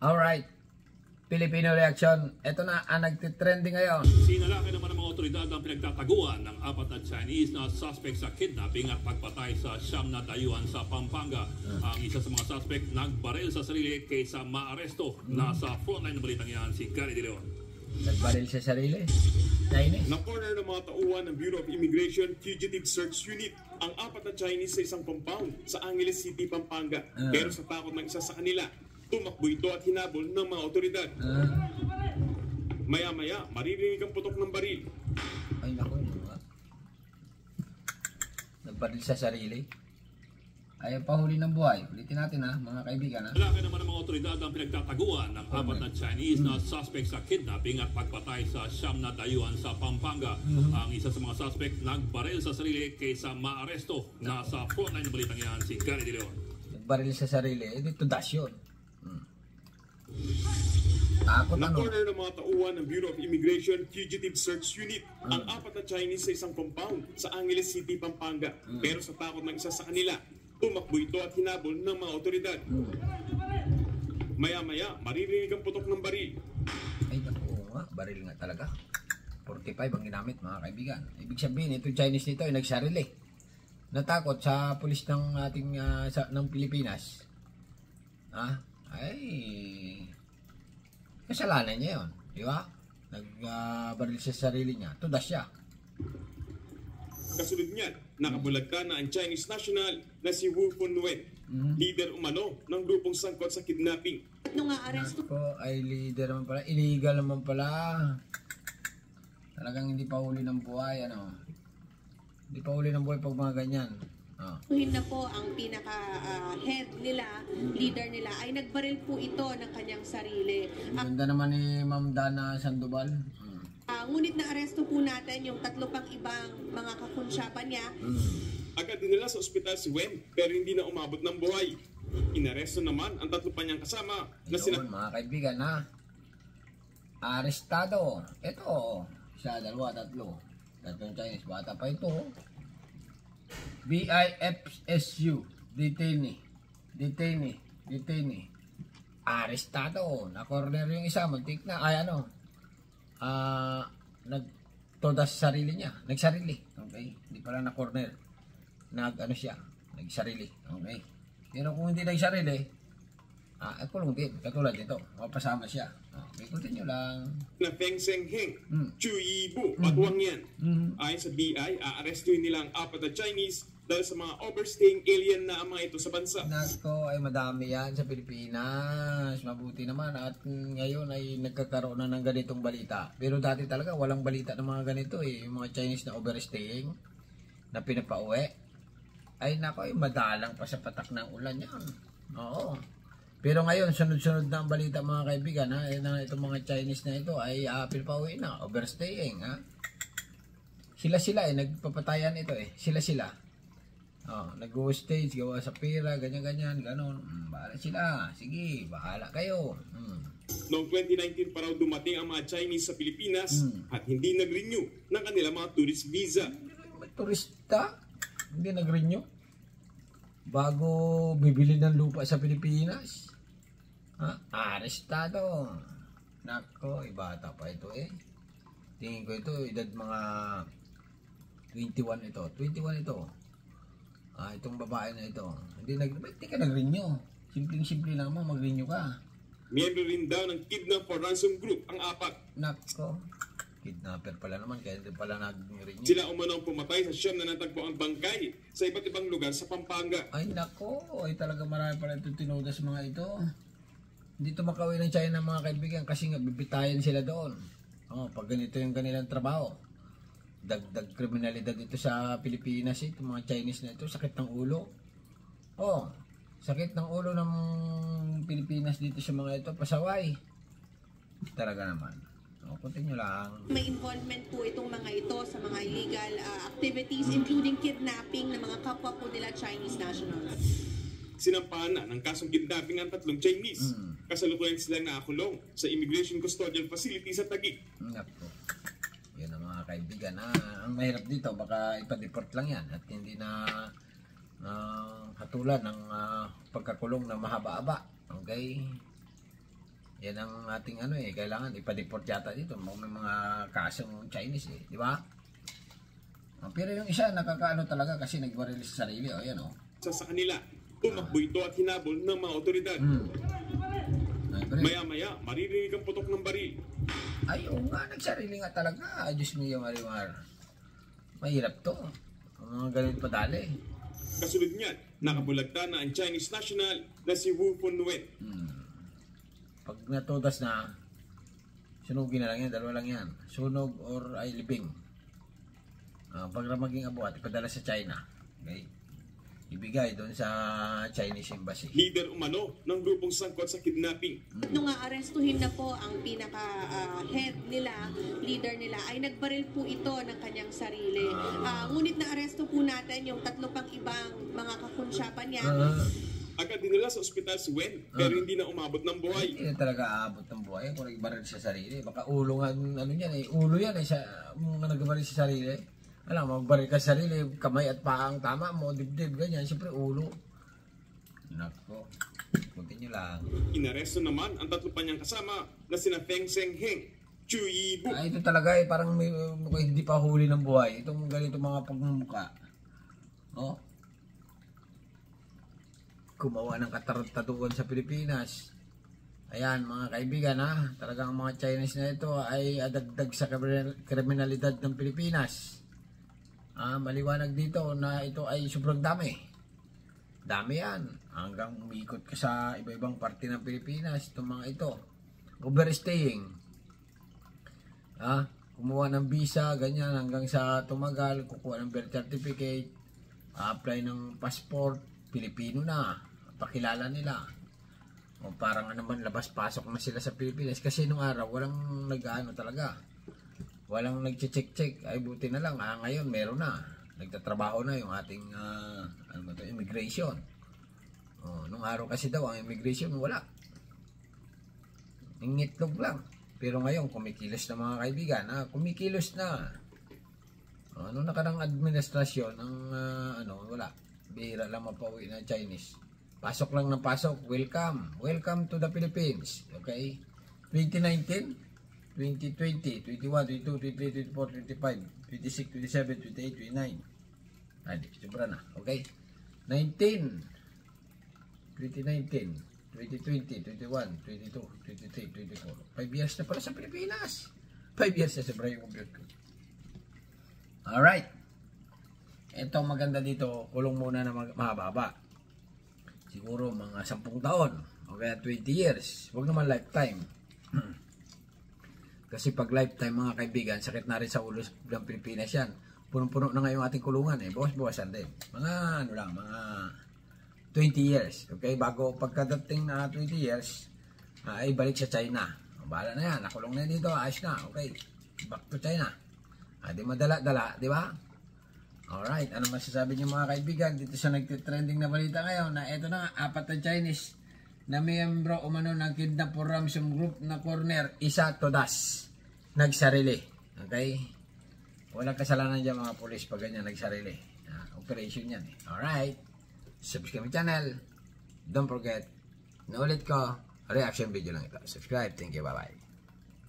Alright, Filipino reaction. Ito na ang nagtitrending ngayon. Sinalaki naman ng mga otoridad ang pinagtataguan ng 4 na Chinese na suspect sa kidnapping at pagpatay sa siyam na dayuhan sa Pampanga. Ang isa sa mga suspect nagbaril sa sarili kaysa maaresto. Nasa frontline ng balitang yan si Gary De Leon. Nagbaril sa sarili. Chinese. Na-corner ng mga tauhan ng Bureau of Immigration Fugitive Search Unit ang 4 na Chinese sa isang compound sa Angeles City, Pampanga. Pero sa takot ng isa sa kanila, tumakbo ito at hinabol ng mga otoridad. Maya-maya, maririnig ang putok ng baril. Ay naku, nagbaril sa sarili. Ayaw pa huli ng buhay. Ulitin natin ha, mga kaibigan ha. Sinalaki naman ng mga otoridad ang pinagtataguan ng 4 na Chinese na suspect sa kidnapping at pagpatay sa siyam na dayuhan sa Pampanga. Ang isa sa mga suspect nagbaril sa sarili kaysa maaresto. Nasa frontline ng balitang yan si Gary De Leon. Nagbaril sa sarili, dito dash yun. Takot ano? Na-corner ng mga tauhan ng Bureau of Immigration Fugitive Search Unit ang 4 na Chinese sa isang compound sa Angeles City, Pampanga. Pero sa takot ng isa sa kanila, tumakbo ito at hinabol ng mga otoridad. Maya-maya, maririnig ang putok ng baril. Ay naku nga, baril nga talaga. 45 ang ginamit mga kaibigan. Ibig sabihin, itong Chinese nito ay nagsarili. Natakot sa pulis ng ating ng Pilipinas. Ay kasalanan niya yun, di ba? Nagbaril sa sarili niya, tudas siya. Kasunod niyan, nakabulagta na ang Chinese national na si Wu Funwen, leader umano ng grupong sangkot sa kidnapping. Nung aaresto Ako ay leader naman pala, illegal naman pala. Talagang hindi pa huli ng buhay, ano? Hindi pa huli ng buhay pag mga ganyan. na po ang pinaka-head nila, leader nila, ay nagbaril po ito ng kanyang sarili. Ganda naman ni Ma'am Dana Sandoval. Ngunit na-aresto po natin yung 3 pang ibang mga kakunsyapan niya. Agad dinala sa ospital si Wen, pero hindi na umabot ng buhay. Inaresto naman ang 3 pa niyang kasama na sina... Yun, mga kaibigan ha. Arestado. Ito, isa, dalawa, tatlo. Tatlong Chinese, bata pa ito. BIFSU, detainee. Arestado. Na-corner yung isa, muntik na. Ay ano, nagtodas sa sarili niya. Nagsarili. Okay? Hindi pala na-corner. Nag-ano siya. Nagsarili. Okay? Pero kung hindi nagsarili, kulong din. Katulad dito. Mapasama siya. Okay, continue lang. Na Feng Sengheng, Chu Yibu, Patuang yan. Ayon sa BI, aarestuhin nila ang 4 na Chinese dahil sa mga overstaying alien na ang mga ito sa bansa. Nako, ay madami yan sa Pilipinas. Mabuti naman at ngayon ay nagkakaroon na ng ganitong balita. Pero dati talaga walang balita ng mga ganito eh. Yung mga Chinese na overstaying na pinapauwi. Ay nako, ay madalang pa sa patak ng ulan yan. Oo. Pero ngayon, sunod-sunod na ang balita mga kaibigan ha. Itong mga Chinese na ito ay pinapauwi na. Overstaying ha. Sila-sila nagpapatayan ito eh. Sila-sila. Nag-go-stage, gawa sa pera, ganyan-ganyan, ganon. Bahala sila. Sige, bahala kayo. Noong 2019 pa raw dumating ang mga Chinese sa Pilipinas at hindi nag-renew ng kanilang mga tourist visa. May turista, hindi nag-renew. Bago bibili ng lupa sa Pilipinas. Arestado. Nako, bata pa ito eh. Tingin ko ito, edad mga 21 ito. 21 ito. Itong babae na ito. Hindi ka nag-renew. Simpleng-simple lang mo, mag-renew ka. Miyembro rin daw ng Kidnap for Ransom Group ang 4. Nako. Kidnapper pala naman, kaya hindi pala nag-renew. Sila umanong pumatay sa siyam na natagpo ang bangkay sa iba't ibang lugar sa Pampanga. Ay nako, ay talaga marami pala ito tinudas mga ito. Hindi ito makauwi ng China mga kaibigan kasi nga bibitayan sila doon. Pag ganito yung kanilang trabaho. Dagdag kriminalidad ito sa Pilipinas eh. Itong mga Chinese na ito, sakit ng ulo. Sakit ng ulo ng Pilipinas dito sa mga ito, pasaway. Talaga naman. Continue lang. May involvement po itong mga ito sa mga illegal activities including kidnapping ng mga kapwa po nila Chinese nationals. Sinampahan na ng kasong kidnapping ang 3 Chinese. Kasalukuyan silang nakakulong sa Immigration Custodial Facility sa Taguig. Nako. Yan ang mga kaibigan. Ang mahirap dito, baka ipa-deport lang yan at hindi na hatulan ng pagkakulong na mahaba-haba. Okay? Yan ang ating kailangan ipa-deport yata dito. May mga kasong Chinese di ba? Pero yung isa nakakaano talaga kasi nagbaril sa sarili. Yan Sa kanila, tumakbo ito at hinabol ng mga otoridad. Maya-maya, maririnig ang putok ng baril. Ay, nga, nagsarili nga talaga. Diyos mo yung Marimar. Mahirap to. Ang mga ganun padali. Kasunod niyan, nakabulagta na ang Chinese national na si Wu Funwen. Pag natudas na, sunugin na lang yan, dalawa lang yan. Sunog or ay libing. Pag maging abuhat, ipadala sa China. Okay? Ibigay doon sa Chinese Embassy. Leader umano ng grupong sangkot sa kidnapping. Nung aarestuhin na po ang pinaka-head nila, leader nila, ay nagbaril po ito ng kanyang sarili. Ngunit na-aresto po natin yung 3 pang ibang mga kakunsyapan niya. Agad dinala sa ospital si Wen, pero hindi na umabot ng buhay. Hindi na talaga aabot ng buhay kung nagbaril sa sarili. Baka ulo nga, ulo yan sa mga nagbaril sa sarili. Alam, magbaril ka sa sarili, kamay at paang tama mo, dibdib, ganyan, siyempre ulo. Nako, kunti nyo lang. Inaresto naman ang 3 pa niyang kasama na sina Feng Sengheng, Chu Yibu. Ito talaga parang mukhang hindi pa huli ng buhay. Itong ganito mga pagmumuka. Gumawa ng kataruntaduan sa Pilipinas. Ayan mga kaibigan talagang mga Chinese na ito ay adagdag sa kriminalidad ng Pilipinas. Maliwanag dito na ito ay sobrang dami. Dami yan. Hanggang umikot ka sa iba-ibang parte ng Pilipinas. Itong mga ito. Overstaying. Kumuha ng visa, ganyan. Hanggang sa tumagal. Kukuha ng birth certificate. Apply ng passport. Pilipino na. Pakilala nila. O parang naman labas-pasok na sila sa Pilipinas. Kasi nung araw, walang nag-ano talaga. Walang nag-check-check. Ay buti na lang. Ngayon meron na. Nagtatrabaho na yung ating immigration. Nung araw kasi daw ang immigration wala. Ingitlog lang. Pero ngayon kumikilos na mga kaibigan. Kumikilos na. Nung nakarang administrasyon wala. Bihira lang mapauwi na Chinese. Pasok lang ng pasok. Welcome. Welcome to the Philippines. Okay? 2019 2020, 21, 22, 23, 24, 25, 26, 27, 28, 29. Hindi, sobra na. Okay? 2019, 2020, 21, 22, 23, 24. 5 years na pala sa Pilipinas. 5 years na sobra yung compute ko. Alright. Ito maganda dito, kulong muna na mahaba. Siguro mga 10 taon. O kaya 20 years. Huwag naman lifetime. Kasi pag lifetime mga kaibigan, sakit na rin sa ulo ng Pilipinas yan. Punong-puno na ngayon ating kulungan Bawas-bawasan din. Mga mga 20 years. Okay, bago pagkadating na 20 years, ay balik sa China. Bahala na yan, nakulong na dito, ayos na. Okay, back to China. Di madala-dala, di ba? Alright, ano masasabi niyo mga kaibigan dito sa nagtitrending na balita ngayon na ito na 4 na Chinese na miyembro umano ng kidnap for ransom group na corner, isa todas nagsarili. Okay? Walang kasalanan dyan mga pulis pag ganyan nagsarili. Operation yan Alright. Subscribe channel. Don't forget, naulit ko, reaction video lang ito. Subscribe. Thank you. Bye-bye.